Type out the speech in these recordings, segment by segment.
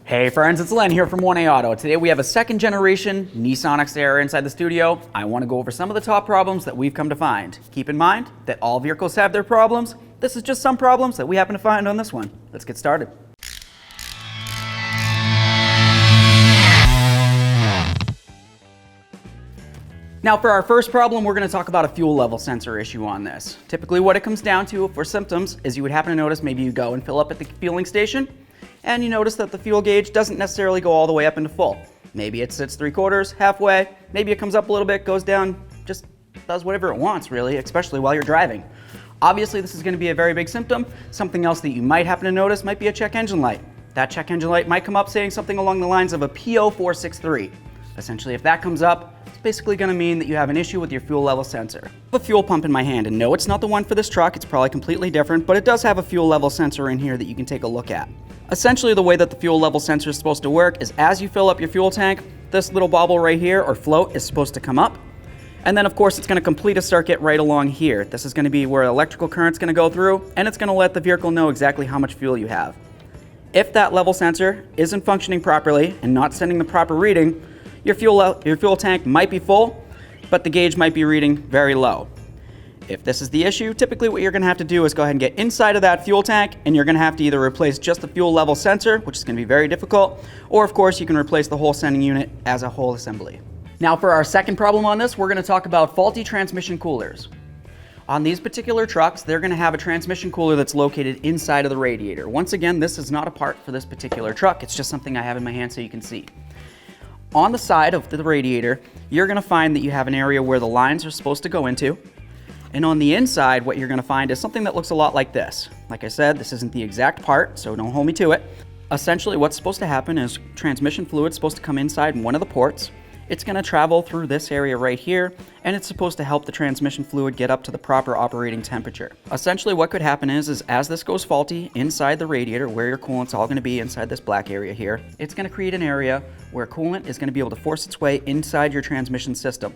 Hey friends, it's Len here from 1A Auto. Today we have a second generation Nissan Xterra inside the studio. I want to go over some of the top problems that we've come to find. Keep in mind that all vehicles have their problems. This is just some problems that we happen to find on this one. Let's get started. Now for our first problem, we're going to talk about a fuel level sensor issue on this. Typically what it comes down to for symptoms is you would happen to notice maybe you go and fill up at the fueling station and you notice that the fuel gauge doesn't necessarily go all the way up into full. Maybe it sits 3/4, halfway, maybe it comes up a little bit, goes down, just does whatever it wants really, especially while you're driving. Obviously this is going to be a very big symptom. Something else that you might happen to notice might be a check engine light. That check engine light might come up saying something along the lines of a P0463. Essentially if that comes up, it's basically going to mean that you have an issue with your fuel level sensor. I have a fuel pump in my hand, and no, it's not the one for this truck, it's probably completely different, but it does have a fuel level sensor in here that you can take a look at. Essentially the way that the fuel level sensor is supposed to work is as you fill up your fuel tank, this little bobble right here, or float, is supposed to come up. And then of course it's going to complete a circuit right along here. This is going to be where electrical current's going to go through, and it's going to let the vehicle know exactly how much fuel you have. If that level sensor isn't functioning properly and not sending the proper reading, your fuel tank might be full, but the gauge might be reading very low. If this is the issue, typically what you're going to have to do is go ahead and get inside of that fuel tank, and you're going to have to either replace just the fuel level sensor, which is going to be very difficult, or of course you can replace the whole sending unit as a whole assembly. Now for our second problem on this, we're going to talk about faulty transmission coolers. On these particular trucks, they're going to have a transmission cooler that's located inside of the radiator. Once again, this is not a part for this particular truck, it's just something I have in my hand so you can see. On the side of the radiator, you're going to find that you have an area where the lines are supposed to go into. And on the inside, what you're going to find is something that looks a lot like this. Like I said, this isn't the exact part, so don't hold me to it. Essentially, what's supposed to happen is transmission fluid is supposed to come inside one of the ports. It's going to travel through this area right here, and it's supposed to help the transmission fluid get up to the proper operating temperature. Essentially, what could happen is as this goes faulty inside the radiator, where your coolant's all going to be inside this black area here, it's going to create an area where coolant is going to be able to force its way inside your transmission system.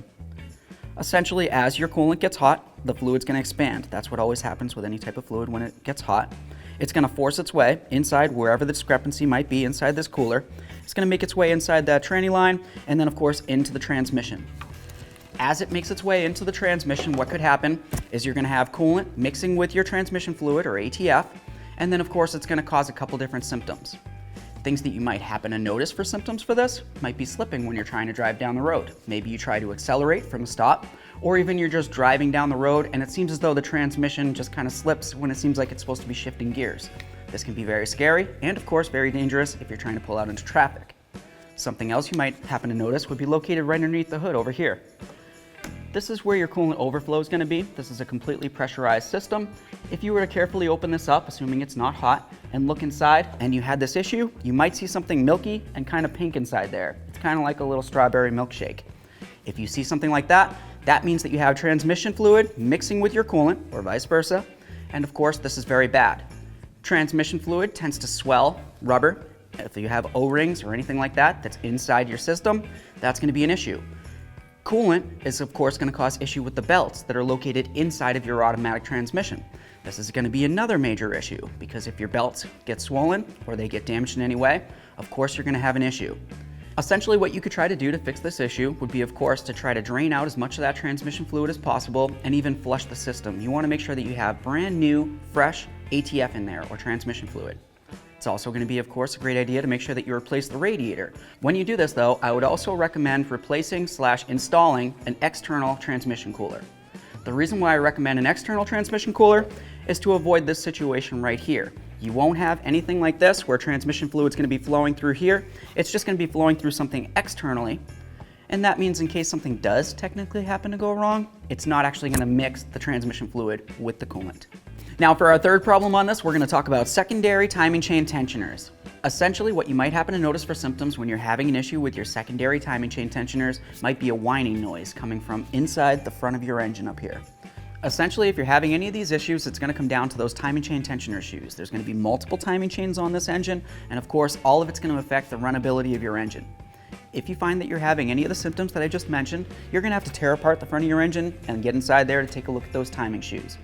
Essentially, as your coolant gets hot, the fluid's going to expand. That's what always happens with any type of fluid when it gets hot. It's going to force its way inside wherever the discrepancy might be inside this cooler. It's going to make its way inside that tranny line, and then of course into the transmission. As it makes its way into the transmission, what could happen is you're going to have coolant mixing with your transmission fluid, or ATF, and then of course it's going to cause a couple different symptoms. Things that you might happen to notice for symptoms for this might be slipping when you're trying to drive down the road. Maybe you try to accelerate from a stop, or even you're just driving down the road and it seems as though the transmission just kind of slips when it seems like it's supposed to be shifting gears. This can be very scary and of course very dangerous if you're trying to pull out into traffic. Something else you might happen to notice would be located right underneath the hood over here. This is where your coolant overflow is going to be. This is a completely pressurized system. If you were to carefully open this up, assuming it's not hot, and look inside and you had this issue, you might see something milky and kind of pink inside there. It's kind of like a little strawberry milkshake. If you see something like that, that means that you have transmission fluid mixing with your coolant, or vice versa, and of course this is very bad. Transmission fluid tends to swell rubber. If you have O-rings or anything like that that's inside your system, that's going to be an issue. Coolant is of course going to cause issue with the belts that are located inside of your automatic transmission. This is going to be another major issue because if your belts get swollen or they get damaged in any way, of course you're going to have an issue. Essentially what you could try to do to fix this issue would be of course to try to drain out as much of that transmission fluid as possible and even flush the system. You want to make sure that you have brand new, fresh ATF in there, or transmission fluid. It's also going to be, of course, a great idea to make sure that you replace the radiator. When you do this, though, I would also recommend replacing/installing an external transmission cooler. The reason why I recommend an external transmission cooler is to avoid this situation right here. You won't have anything like this where transmission fluid is going to be flowing through here. It's just going to be flowing through something externally. And that means in case something does technically happen to go wrong, it's not actually going to mix the transmission fluid with the coolant. Now for our third problem on this, we're going to talk about secondary timing chain tensioners. Essentially what you might happen to notice for symptoms when you're having an issue with your secondary timing chain tensioners might be a whining noise coming from inside the front of your engine up here. Essentially, if you're having any of these issues, it's going to come down to those timing chain tensioner shoes. There's going to be multiple timing chains on this engine, and of course, all of it's going to affect the runnability of your engine. If you find that you're having any of the symptoms that I just mentioned, you're going to have to tear apart the front of your engine and get inside there to take a look at those timing shoes.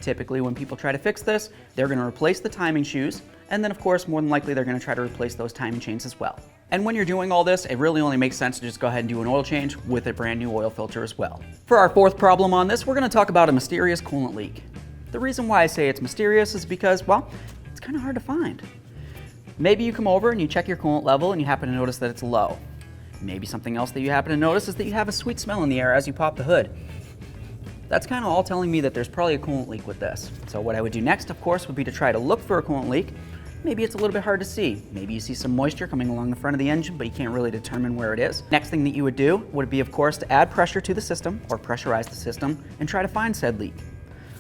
Typically, when people try to fix this, they're going to replace the timing shoes And then of course, more than likely, they're gonna try to replace those timing chains as well. And when you're doing all this, it really only makes sense to just go ahead and do an oil change with a brand new oil filter as well. For our fourth problem on this, we're gonna talk about a mysterious coolant leak. The reason why I say it's mysterious is because, well, it's kind of hard to find. Maybe you come over and you check your coolant level and you happen to notice that it's low. Maybe something else that you happen to notice is that you have a sweet smell in the air as you pop the hood. That's kind of all telling me that there's probably a coolant leak with this. So what I would do next, of course, would be to try to look for a coolant leak. Maybe it's a little bit hard to see. Maybe you see some moisture coming along the front of the engine, but you can't really determine where it is. Next thing that you would do would be, of course, to add pressure to the system or pressurize the system and try to find said leak.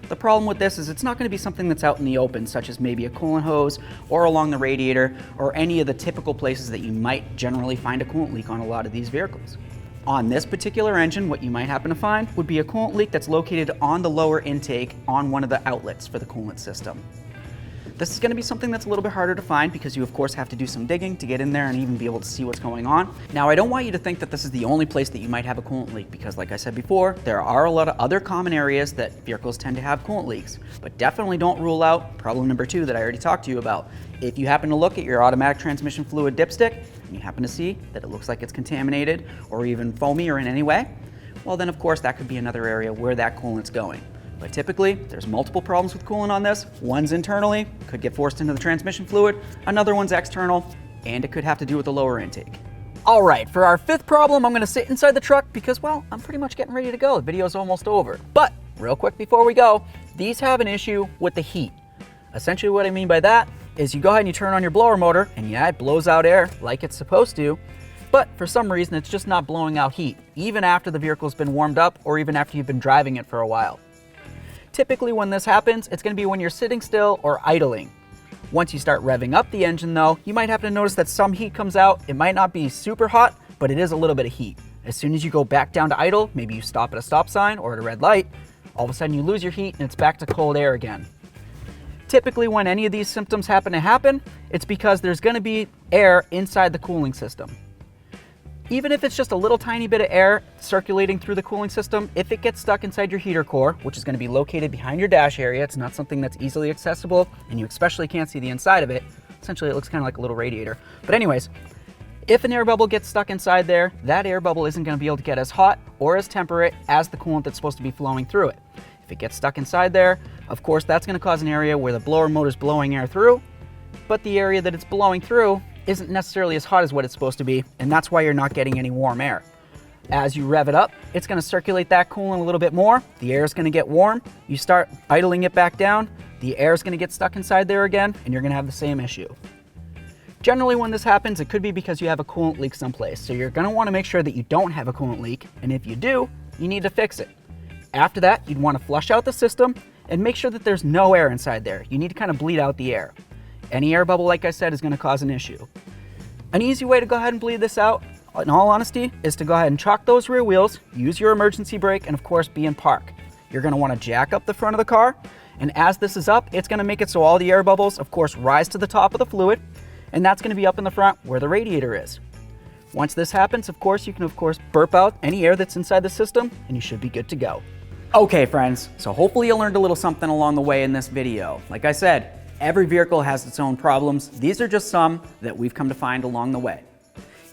The problem with this is it's not going to be something that's out in the open, such as maybe a coolant hose or along the radiator or any of the typical places that you might generally find a coolant leak on a lot of these vehicles. On this particular engine, what you might happen to find would be a coolant leak that's located on the lower intake on one of the outlets for the coolant system. This is going to be something that's a little bit harder to find because you of course have to do some digging to get in there and even be able to see what's going on. Now, I don't want you to think that this is the only place that you might have a coolant leak because, like I said before, there are a lot of other common areas that vehicles tend to have coolant leaks. But definitely don't rule out problem number 2 that I already talked to you about. If you happen to look at your automatic transmission fluid dipstick and you happen to see that it looks like it's contaminated or even foamy or in any way, well then of course that could be another area where that coolant's going. But typically, there's multiple problems with coolant on this. One's internally, could get forced into the transmission fluid. Another one's external, and it could have to do with the lower intake. All right, for our fifth problem, I'm gonna sit inside the truck because, well, I'm pretty much getting ready to go. The video's almost over. But real quick before we go, these have an issue with the heat. Essentially what I mean by that is you go ahead and you turn on your blower motor, and yeah, it blows out air like it's supposed to, but for some reason, it's just not blowing out heat, even after the vehicle's been warmed up or even after you've been driving it for a while. Typically when this happens, it's going to be when you're sitting still or idling. Once you start revving up the engine though, you might happen to notice that some heat comes out. It might not be super hot, but it is a little bit of heat. As soon as you go back down to idle, maybe you stop at a stop sign or at a red light, all of a sudden you lose your heat and it's back to cold air again. Typically when any of these symptoms happen, it's because there's going to be air inside the cooling system. Even if it's just a little tiny bit of air circulating through the cooling system, if it gets stuck inside your heater core, which is going to be located behind your dash area, it's not something that's easily accessible, and you especially can't see the inside of it. Essentially, it looks kind of like a little radiator. But anyways, if an air bubble gets stuck inside there, that air bubble isn't going to be able to get as hot or as temperate as the coolant that's supposed to be flowing through it. If it gets stuck inside there, of course, that's going to cause an area where the blower motor is blowing air through, but the area that it's blowing through isn't necessarily as hot as what it's supposed to be, and that's why you're not getting any warm air. As you rev it up, it's going to circulate that coolant a little bit more, the air is going to get warm, you start idling it back down, the air is going to get stuck inside there again, and you're going to have the same issue. Generally when this happens, it could be because you have a coolant leak someplace, so you're going to want to make sure that you don't have a coolant leak, and if you do, you need to fix it. After that, you'd want to flush out the system and make sure that there's no air inside there. You need to kind of bleed out the air. Any air bubble, like I said, is going to cause an issue. An easy way to go ahead and bleed this out, in all honesty, is to go ahead and chalk those rear wheels, use your emergency brake, and of course be in park. You're going to want to jack up the front of the car, and as this is up, it's going to make it so all the air bubbles, of course, rise to the top of the fluid, and that's going to be up in the front where the radiator is. Once this happens, of course, you can burp out any air that's inside the system, and you should be good to go. Okay, friends, so hopefully you learned a little something along the way in this video. Like I said, every vehicle has its own problems. These are just some that we've come to find along the way.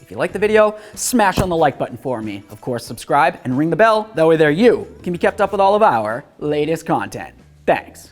If you like the video, smash on the like button for me. Of course, subscribe and ring the bell. That way there you can be kept up with all of our latest content. Thanks.